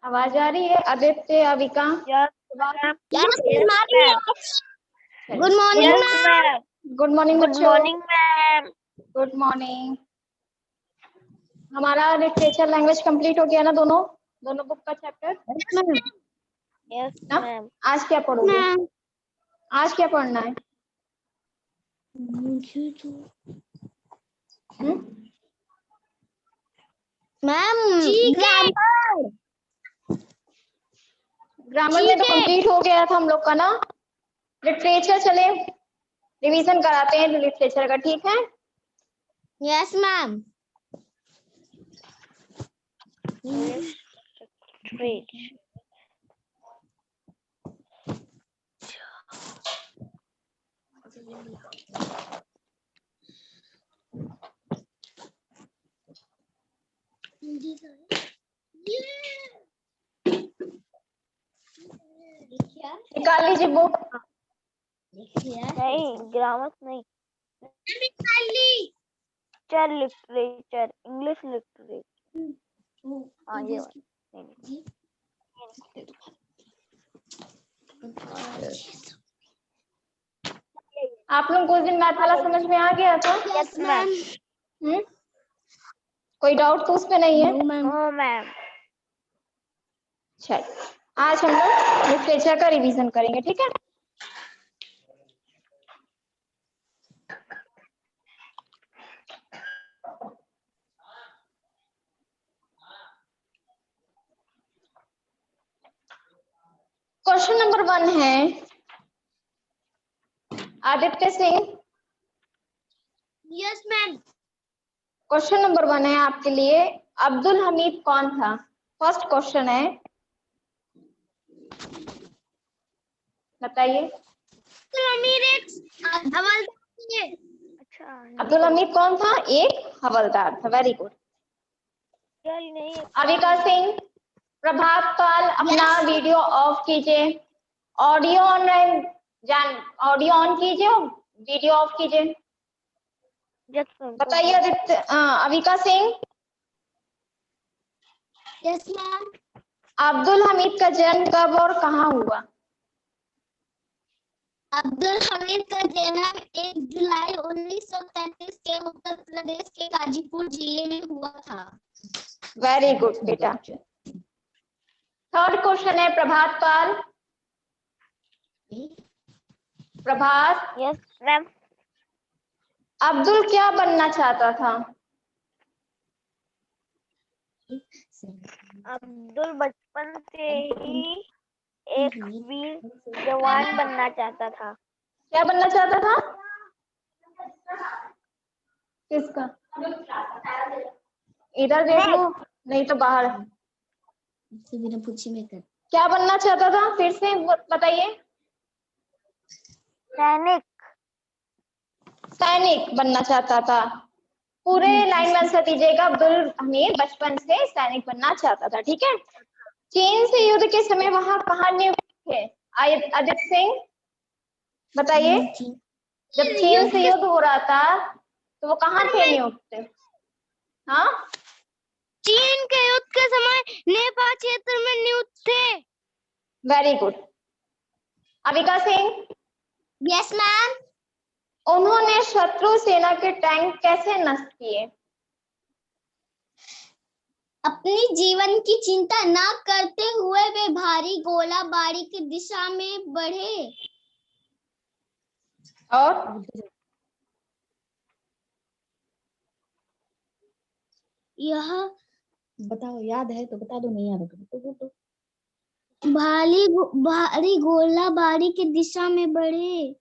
आवाज आ रही है? Aditya, Avika? Good morning ma'am. Good morning good बच्चों। Morning ma'am. Good morning. हमारा लिटरेचर लैंग्वेज कंप्लीट हो गया ना? दोनों बुक का चैप्टर। यस ना? मैम। आज क्या पढ़ोगे? आज क्या पढ़ना है? मैम ग्रामर में तो कंप्लीट हो गया था हम लोग का ना। लिटरेचर चले रिवीजन कराते हैं लिटरेचर का, ठीक है? Yes ma'am. निकाल लीजिए बुक। नहीं, ग्रामर नहीं, लिटरेचर, इंग्लिश लिटरेचर। हाँ ये आप लोग को उस दिन मैथ वाला समझ में आ गया था? Yes ma'am. कोई डाउट तो उस पे नहीं है? No ma'am. चल, आज हम लोग लिटरेचर का रिवीजन करेंगे, ठीक है? क्वेश्चन नंबर 1 है Aditya Singh. Yes ma'am. Question number 1 है आपके लिए, अब्दुल हमीद कौन था? फर्स्ट क्वेश्चन है, बताइए। अब्दुल हमीद कौन था? एक हवलदार था। Very good. अविका सिंह, प्रभात पाल, अपना वीडियो ऑफ कीजिए, ऑडियो ऑनलाइन ऑडियो ऑन कीजिए, वीडियो ऑफ कीजिए। बताइए आदित्य, अविका सिंह। Yes ma'am. अब्दुल हमीद का जन्म कब और कहाँ हुआ? अब्दुल हमीद का जन्म 1 जुलाई 1933 के उत्तर प्रदेश के गाजीपुर जिले में हुआ था। वेरी गुड बेटा। थर्ड क्वेश्चन है प्रभात पाल। प्रभात। Yes ma'am. अब्दुल क्या बनना चाहता था? अब्दुल बचपन से ही एक वीर जवान बनना चाहता था। क्या बनना चाहता था? किसका? इधर देख लो, नहीं तो बाहर। बिना पूछे में कर। क्या बनना चाहता था? फिर से बताइए। सैनिक। सैनिक बनना चाहता था। पूरे लाइन में आंसर दीजिएगा। अब्दुल हमीद बचपन से सैनिक बनना चाहता था, ठीक है? चीन से युद्ध के समय वहां कहाँ नियुक्त थे? आदित्य सिंह बताइए। जब चीन से युद्ध हो रहा था तो वो कहाँ थे नियुक्त? हाँ, चीन के युद्ध के समय नेपाल क्षेत्र में नियुक्त थे। Very good. Avika Singh. Yes ma'am. उन्होंने शत्रु सेना के टैंक कैसे नष्ट किए? अपनी जीवन की चिंता न करते हुए वे भारी गोलाबारी की दिशा में बढ़े। और यह बताओ, याद है तो बता दो, नहीं याद है तो भारी गोलाबारी की दिशा में बढ़े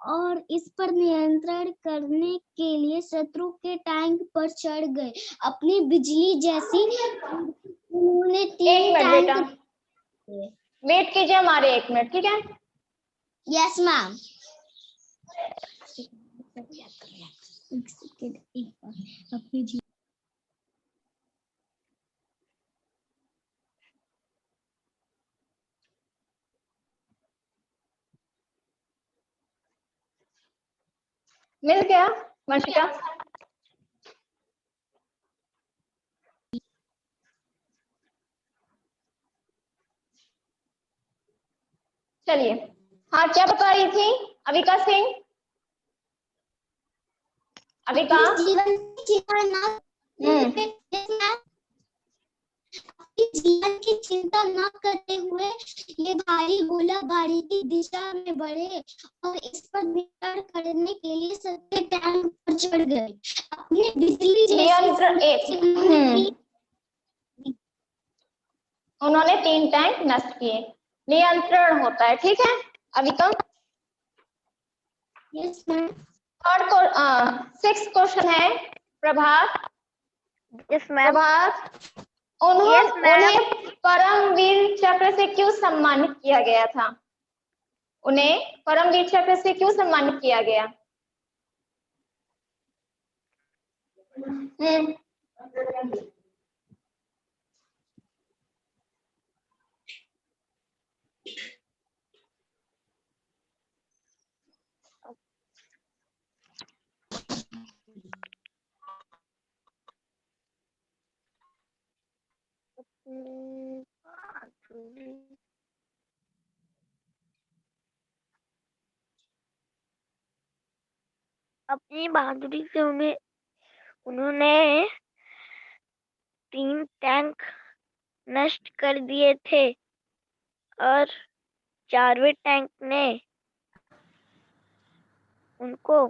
और इस पर नियंत्रण करने के लिए शत्रु के टैंक पर चढ़ गए। अपनी बिजली जैसी उन्होंने 3 टैंक। वेट कीजिए हमारे 1 मिनट, ठीक है? Yes ma'am. अपनी मिल गया वंशिका? चलिए, हाँ क्या बता रही थी अविका सिंह? अविका? जीवन की चिंता न जीवन की चिंता न करते हुए ये भारी गोला बारी की दिशा में बढ़े और इस पर नियंत्रण करने के लिए सत्य टैंक पर चढ़ गए। अपने बिजली उन्होंने 3 टैंक नष्ट किए। नियंत्रण होता है, ठीक है अविका? Yes ma'am. थर्ड को 6th क्वेश्चन है Prabhat. Yes ma'am. Prabhat, Yes, ma'am. उन्हें परमवीर चक्र से क्यों सम्मानित किया गया था? उन्हें परमवीर चक्र से क्यों सम्मानित किया गया? अपनी बहादुरी से उन्होंने 3 टैंक नष्ट कर दिए थे और 4वें टैंक ने उनको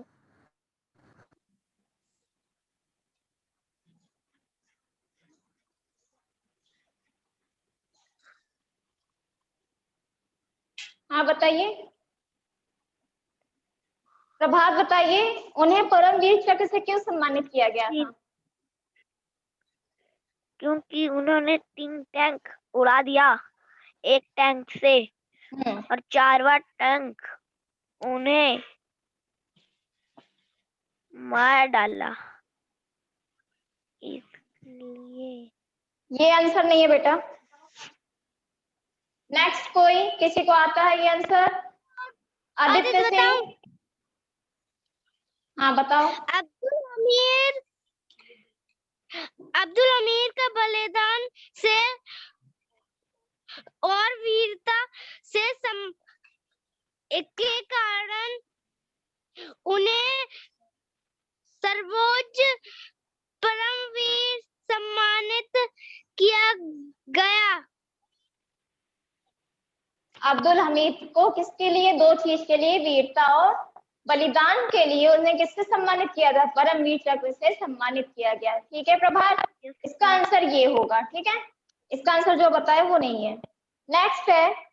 हाँ बताइए प्रभात, बताइए उन्हें परमवीर चक्र से क्यों सम्मानित किया गया था? क्योंकि उन्होंने 3 टैंक उड़ा दिया एक टैंक से और 4वां टैंक उन्हें मार डाला, इसलिए। ये आंसर नहीं है बेटा। नेक्स्ट कोई, किसी को आता है ये आंसर? आदित्य सिंह, हाँ बताओ। अब्दुल अमीर का बलिदान से और वीरता से के कारण उन्हें सर्वोच्च परमवीर सम्मानित किया गया। अब्दुल हमीद को किसके लिए? 2 चीज के लिए, वीरता और बलिदान के लिए। उन्हें किससे सम्मानित किया था? परमवीर चक्र से सम्मानित किया गया। ठीक है प्रभात, इसका आंसर ये होगा। ठीक है, इसका आंसर जो बताया वो नहीं है। नेक्स्ट है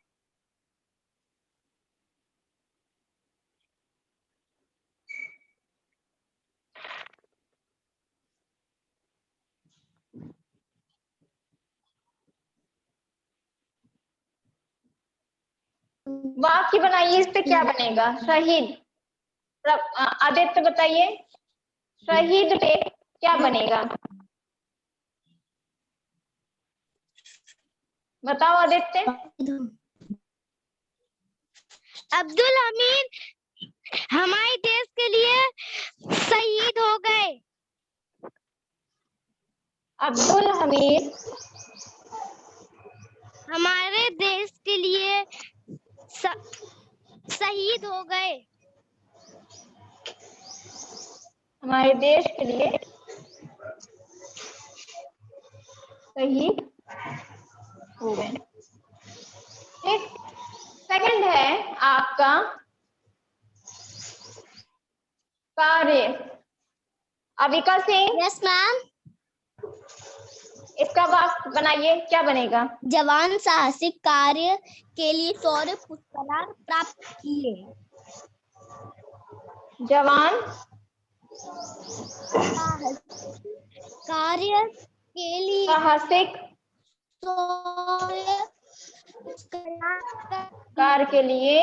वाक्य बनाइए, इस पे क्या बनेगा? शहीद। आदित्य बताइए, शहीद पे क्या बनेगा? बताओ आदित्य। अब्दुल हमीद हमारे देश के लिए शहीद हो गए। अब्दुल हमीद हमारे देश के लिए शहीद हो गए। हमारे देश के लिए शहीद हो गए। ठीक, सेकंड है आपका कार्य। Avika Singh, yes ma'am. इसका वाक्य बनाइए, क्या बनेगा? जवान साहसिक कार्य के लिए शौर्य पुरस्कार प्राप्त किए। जवान कार्य के लिए साहसिक शौर्य कार्य के लिए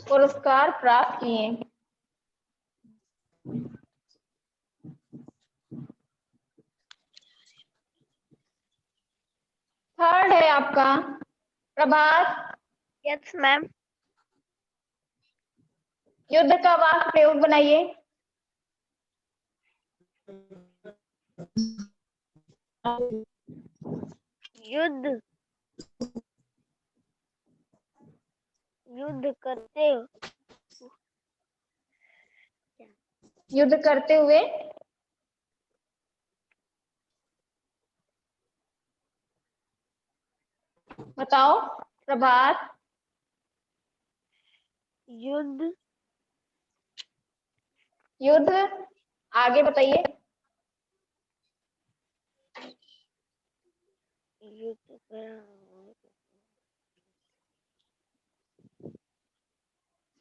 पुरस्कार प्राप्त किए। थर्ड है आपका प्रभात। Yes ma'am. युद्ध का वाक्य प्रयोग बनाइए। युद्ध युद्ध करते युद्ध करते हुए बताओ प्रभात। युद्ध युद्ध आगे बताइए। युद्ध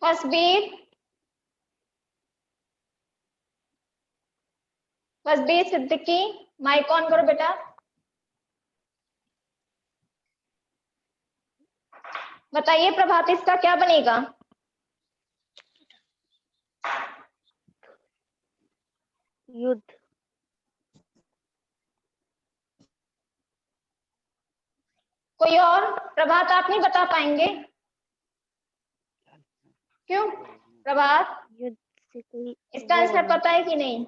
फसबीर सिद्दीकी माइक ऑन करो बेटा। बताइए प्रभात इसका क्या बनेगा? युद्ध कोई और? प्रभात आप नहीं बता पाएंगे? क्यों प्रभात? युद्ध से कोई इसका आंसर पता है कि नहीं?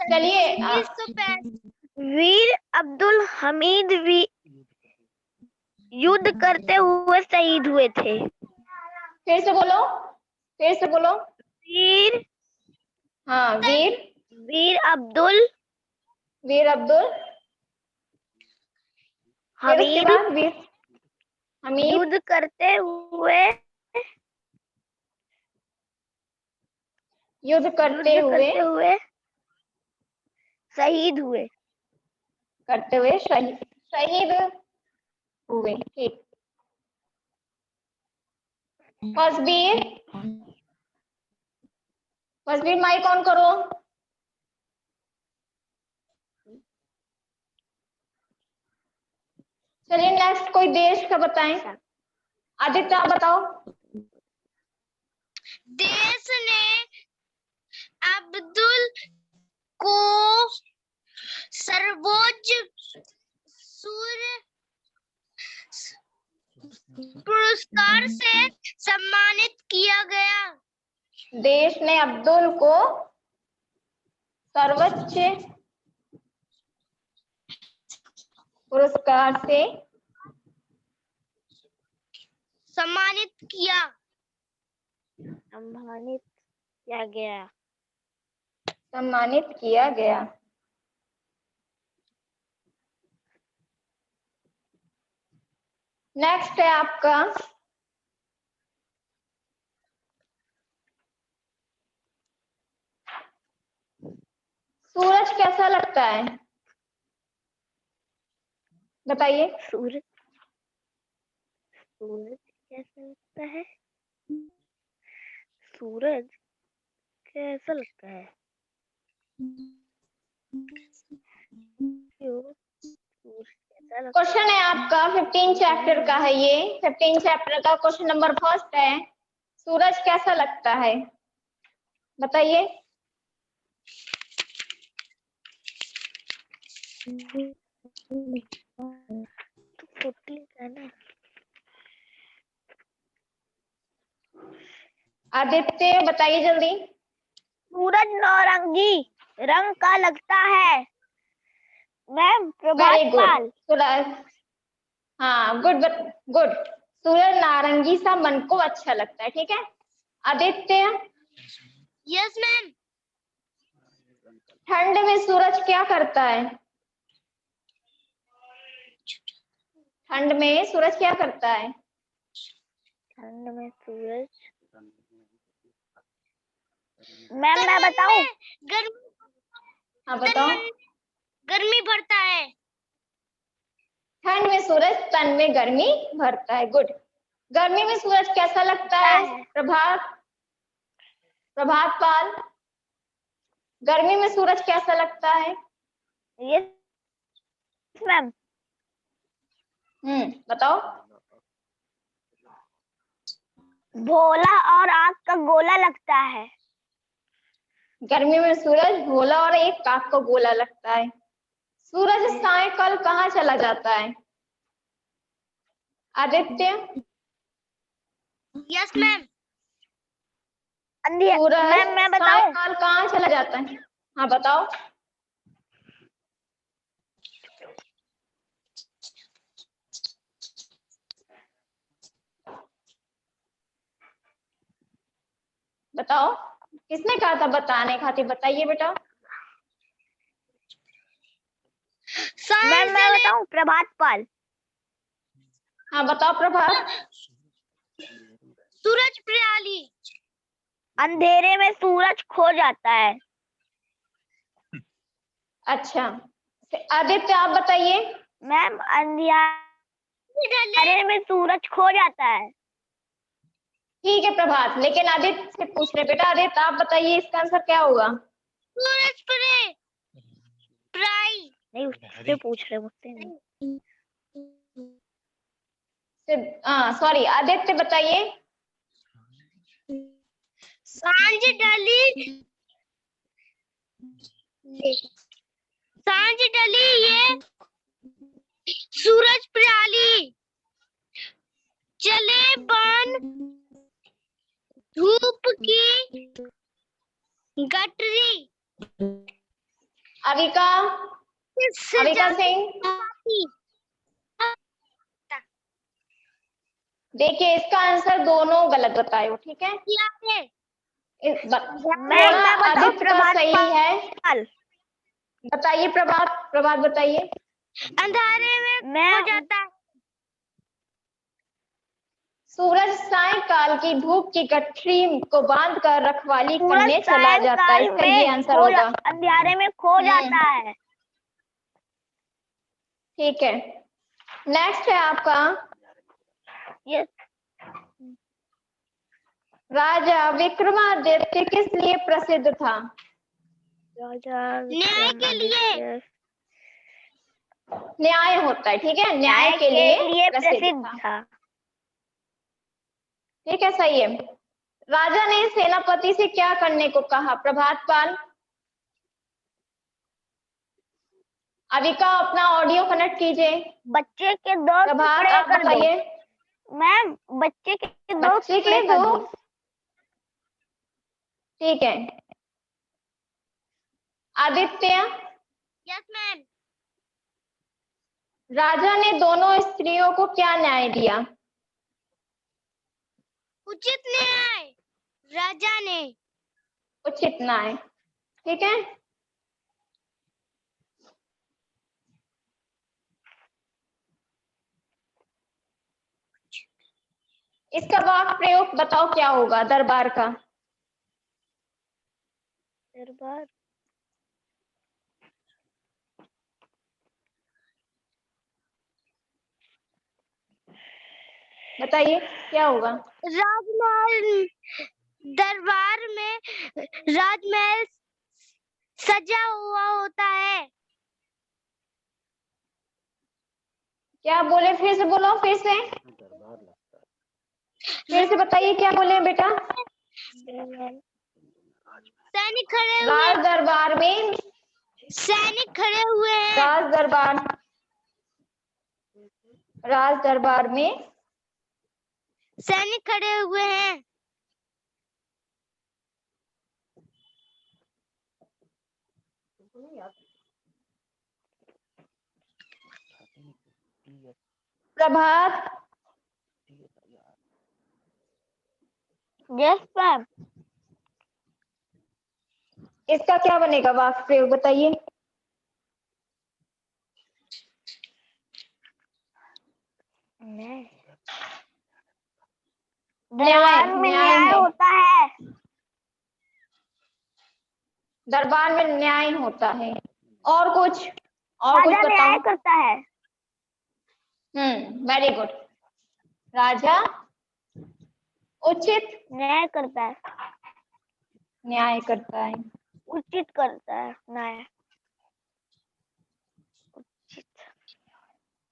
चलिए वीर अब्दुल हमीद युद्ध करते हुए शहीद हुए थे। फिर से बोलो, फिर से बोलो। वीर हाँ वीर अब्दुल फिर उसके हमीद बाद वीर हमीद युद्ध करते हुए शहीद हुए। शहीद हुए। ठीक। फसबीर माइक ऑन करो। चलिए नेक्स्ट कोई देश का बताएं। आदित्य आप बताओ। देश ने अब्दुल को सर्वोच्च सूर्य पुरस्कार से सम्मानित किया गया। देश ने अब्दुल को सर्वोच्च पुरस्कार से सम्मानित किया गया। नेक्स्ट है आपका सूरज कैसा लगता है? बताइए। सूरज कैसा लगता है? सूरज कैसा लगता है? क्वेश्चन है आपका 15 चैप्टर का है ये। 15 चैप्टर का क्वेश्चन नंबर फर्स्ट है, सूरज कैसा लगता है? बताइए। आदित्य बताइए जल्दी। सूरज नारंगी रंग का लगता है। मैम वेरी प्रभात गुड। हाँ गुड गुड। सूरज नारंगी सा मन को अच्छा लगता है। ठीक है आदित्य। Yes ma'am. ठंड में सूरज क्या करता है? ठंड में सूरज क्या करता है? ठंड में सूरज मैम मैं बताऊं? हाँ बताओ। गर्मी भरता है। ठंड में सूरज तन में गर्मी भरता है। गुड। गर्मी में सूरज कैसा लगता है? प्रभात पाल, गर्मी में सूरज कैसा लगता है? Yes ma'am. बताओ। भोला और आग का गोला लगता है। गर्मी में सूरज भोला और एक आग का गोला लगता है। सूरज सायंकाल कहाँ चला जाता है? आदित्य। Yes ma'am. सूरज मैं बताऊं? सायंकाल कहाँ चला जाता है? हाँ बताओ। बताओ, किसने कहा था बताने खातिर? बताइए बेटा। मैम मैं बताऊं, प्रभात पाल। हाँ बताओ प्रभात। सूरज प्रयाली। अंधेरे में सूरज खो जाता है। अच्छा, आदित्य आप बताइए। मैम अंधेरे में सूरज खो जाता है। ठीक है प्रभात, लेकिन आदित्य से पूछ रहे बेटा। आदित्य आप बताइए इसका आंसर क्या होगा? सूरज प्राई। नहीं, उससे पूछ रहे मुझसे नहीं। सॉरी, आदित्य बताइए। सांझ ढली। सांझ ढली ये सूरज प्रयाली। चले बान धूप की गठरी। अविका, अविका सिंह। देखिए इसका आंसर दोनों गलत बताए हो, ठीक है? थोड़ा आदित्य का सही है। बताइए प्रभात, प्रभात बताइए। अंधारे में हो जाता है। सूरज सायंकाल की धूप की गठरी को बांध कर रखवाली करने चला जाता है, इसका ये आंसर होगा। अंधेरे में खो जाता है। ठीक है, नेक्स्ट है आपका। यस। राजा विक्रमादित्य किस लिए प्रसिद्ध था? राजा न्याय के लिए। न्याय होता है, ठीक है, न्याय के लिए प्रसिद्ध था। ठीक है, सही है। राजा ने सेनापति से क्या करने को कहा? प्रभात पाल। अविका अपना ऑडियो कनेक्ट कीजिए। बच्चे के दो प्रभात आप बताइए। मैम बच्चे के दो। ठीक है, आदित्य। Yes ma'am. राजा ने दोनों स्त्रियों को क्या न्याय दिया? उचित न्याय। राजा ने उचित न्याय, ठीक है। इसका वाक्य प्रयोग बताओ क्या होगा दरबार का? दरबार बताइए क्या होगा? राजमहल, दरबार में राजमहल सजा हुआ होता है। क्या बोले? फिर से बोलो, फिर से बताइए क्या बोले बेटा? सैनिक खड़े हुए। राज दरबार में सैनिक खड़े हुए हैं। राज दरबार में सैनिक खड़े हुए हैं। प्रभात। Yes ma'am. इसका क्या बनेगा वाक्य प्रयोग बताइए? दरबार में न्याय होता है। दरबार में न्याय होता है। और कुछ बताओ। न्याय करता है। Very good. राजा उचित न्याय करता है। न्याय करता है। उचित करता है न्याय।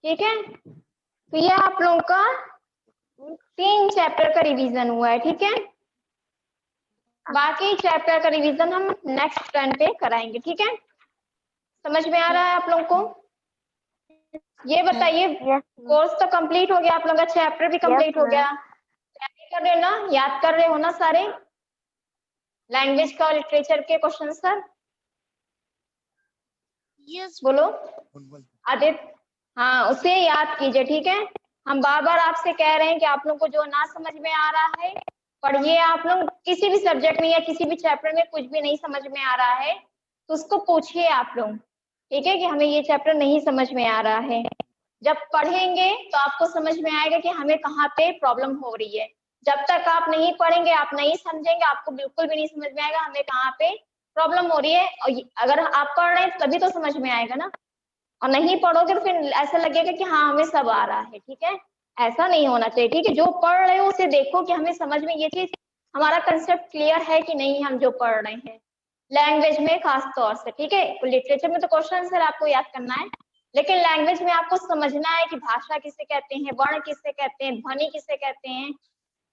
ठीक है, तो ये आप लोगों का 3 चैप्टर का रिवीजन हुआ है, ठीक है। बाकी चैप्टर का रिवीजन हम नेक्स्ट टर्न पे कराएंगे, ठीक है। समझ में आ रहा है आप लोगों को? ये बताइए, कोर्स तो कंप्लीट हो गया, आप लोगों का चैप्टर भी कंप्लीट हो गया। तैयारी कर रहे हो ना? याद कर रहे हो ना सारे लैंग्वेज का, लिटरेचर के क्वेश्चन सर? यस बोलो आदित्य। हाँ, उसे याद कीजिए, ठीक है। हम बार बार आपसे कह रहे हैं कि आप लोगों को जो ना समझ में आ रहा है पढ़िए आप लोग, किसी भी सब्जेक्ट में या किसी भी चैप्टर में कुछ भी नहीं समझ में आ रहा है तो उसको पूछिए आप लोग, ठीक है, कि हमें ये चैप्टर नहीं समझ में आ रहा है। जब पढ़ेंगे तो आपको समझ में आएगा कि हमें कहाँ पे प्रॉब्लम हो रही है। जब तक आप नहीं पढ़ेंगे, आप नहीं समझेंगे, आपको बिल्कुल भी नहीं समझ में आएगा हमें कहाँ पे प्रॉब्लम हो रही है। और अगर आप पढ़ रहे हैं तभी तो समझ में आएगा ना, और नहीं पढ़ोगे तो फिर ऐसा लगेगा कि हाँ हमें सब आ रहा है, ठीक है। ऐसा नहीं होना चाहिए, ठीक है। जो पढ़ रहे हो उसे देखो कि हमें समझ में ये चीज, हमारा कंसेप्ट क्लियर है कि नहीं, हम जो पढ़ रहे हैं लैंग्वेज में खास तौर से, ठीक है। लिटरेचर में तो क्वेश्चन आंसर आपको याद करना है, लेकिन लैंग्वेज में आपको समझना है कि भाषा किसे कहते हैं, वर्ण किसे कहते हैं, ध्वनि किसे कहते हैं,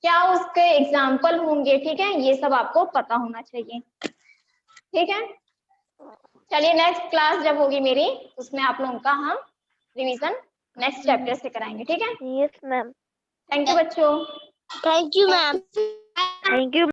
क्या उसके एग्जाम्पल होंगे, ठीक है। ये सब आपको पता होना चाहिए, ठीक है। चलिए नेक्स्ट क्लास जब होगी मेरी, उसमें आप लोगों का हम रिवीजन नेक्स्ट चैप्टर से कराएंगे, ठीक है। Yes ma'am. थैंक यू बच्चों। Thank you ma'am. Thank you.